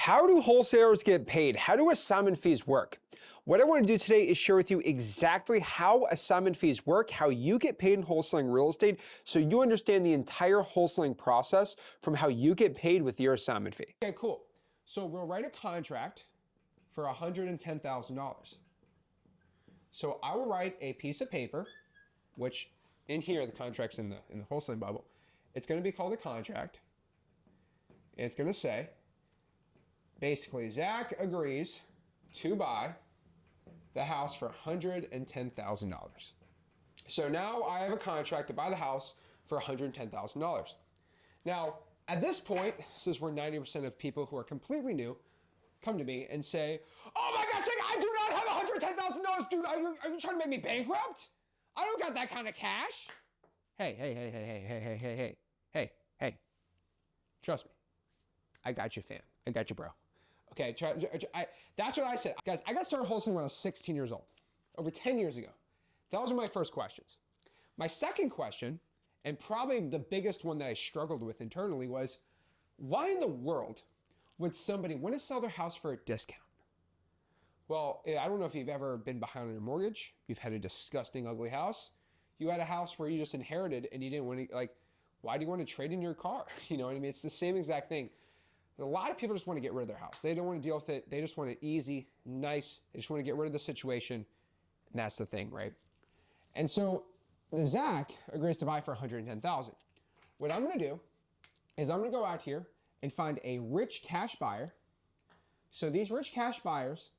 How do wholesalers get paid? How do assignment fees work? What I want to do today is share with you exactly how assignment fees work, how you get paid in wholesaling real estate, so you understand the entire wholesaling process from how you get paid with your assignment fee. Okay, cool. So we'll write a contract for $110,000. So I will write a piece of paper, which in here, the contract's in the wholesaling bubble. It's going to be called a contract. And it's going to say, basically, Zach agrees to buy the house for $110,000. So now I have a contract to buy the house for $110,000. Now, at this point, this is where 90% of people who are completely new come to me and say, oh my gosh, I do not have $110,000, dude. Are you trying to make me bankrupt? I don't got that kind of cash. Hey. Trust me. I got you, fam. I got you, bro. Okay, that's what I said. Guys, I got started wholesaling when I was 16 years old, over 10 years ago. Those were my first questions. My second question, and probably the biggest one that I struggled with internally, was why in the world would somebody want to sell their house for a discount? Well, I don't know if you've ever been behind on your mortgage. You've had a disgusting, ugly house. You had a house where you just inherited and you didn't want to, why do you want to trade in your car? You know what I mean? It's the same exact thing. A lot of people just want to get rid of their house. They don't want to deal with it. They just want it easy, nice. They just want to get rid of the situation. And that's the thing, right? And so Zach agrees to buy for $110,000. What I'm going to do is I'm going to go out here and find a rich cash buyer. So these rich cash buyers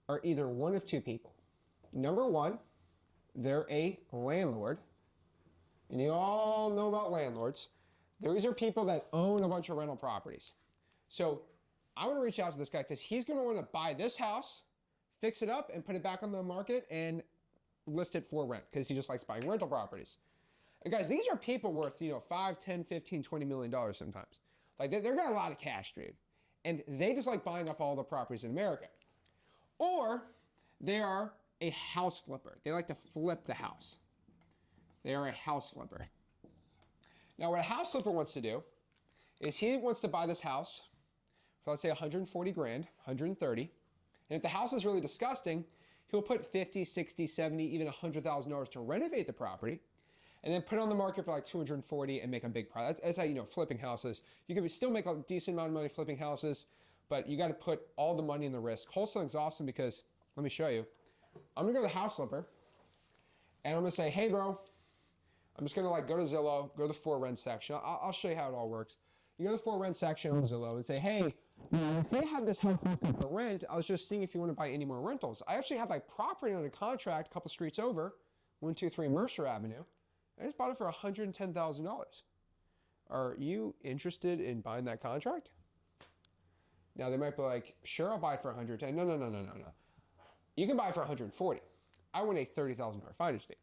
are either one of two people. Number one, they're a landlord. And you all know about landlords. These are people that own a bunch of rental properties. So I want to reach out to this guy because he's going to want to buy this house, fix it up, and put it back on the market and list it for rent because he just likes buying rental properties. And guys, these are people worth, $5, 10, 15, $20 million sometimes. They're got a lot of cash, dude. And they just like buying up all the properties in America. Or they are a house flipper. They like to flip the house. They are a house flipper. Now, what a house flipper wants to do is he wants to buy this house for, let's say, 140 grand, 130. And if the house is really disgusting, he'll put 50, 60, 70, even $100,000 to renovate the property and then put it on the market for like 240 and make a big profit. That's how, flipping houses. You can still make a decent amount of money flipping houses, but you got to put all the money in the risk. Wholesaling's awesome because, let me show you. I'm going to go to the house flipper and I'm going to say, hey, bro, I'm just going to go to Zillow, go to the for rent section. I'll show you how it all works. You go to the for rent section on Zillow and say, hey, if they have this house for rent, I was just seeing if you want to buy any more rentals. I actually have property on a contract a couple streets over, 123 Mercer Avenue. I just bought it for $110,000. Are you interested in buying that contract? Now they might be like, sure, I'll buy it for $110,000. No. You can buy it for $140,000. I want a $30,000 finder's fee.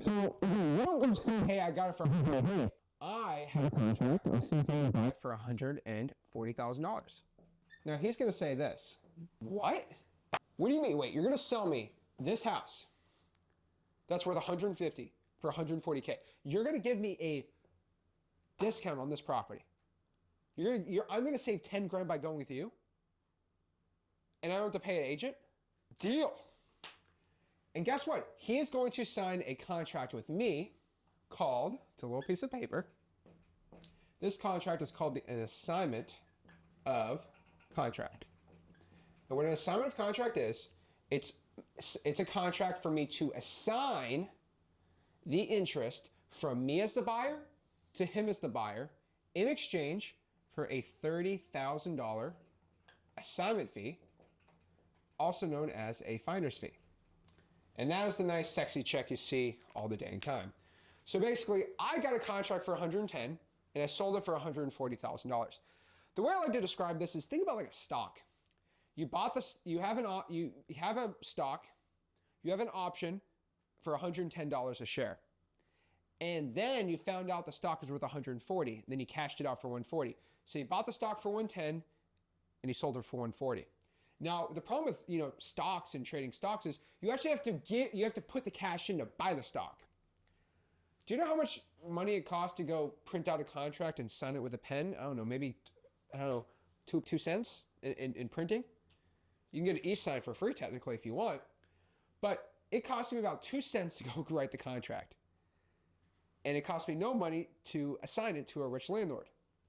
So you don't go say, hey, I got it for $100,000. I have a contract to buy it for $140,000. Now he's going to say this. What? What do you mean? Wait, you're going to sell me this house that's worth $150,000 for $140K. You're going to give me a discount on this property. I'm going to save 10 grand by going with you, and I don't have to pay an agent? Deal. And guess what? He is going to sign a contract with me called, it's a little piece of paper. This contract is called an assignment of contract. And what an assignment of contract is, it's a contract for me to assign the interest from me as the buyer to him as the buyer in exchange for a $30,000 assignment fee, also known as a finder's fee. And that is the nice, sexy check you see all the dang time. So basically, I got a contract for $110,000 and I sold it for $140,000. The way I like to describe this is think about like a stock. You bought this, you have a stock, you have an option for $110 a share. And then you found out the stock is worth $140, then you cashed it out for $140. So you bought the stock for $110 and you sold it for $140. Now, the problem with, stocks and trading stocks is you actually have to put the cash in to buy the stock. Do you know how much money it costs to go print out a contract and sign it with a pen? I don't know, maybe, two cents in printing. You can get an e-sign for free technically if you want, but it cost me about 2 cents to go write the contract. And it cost me no money to assign it to a rich landlord.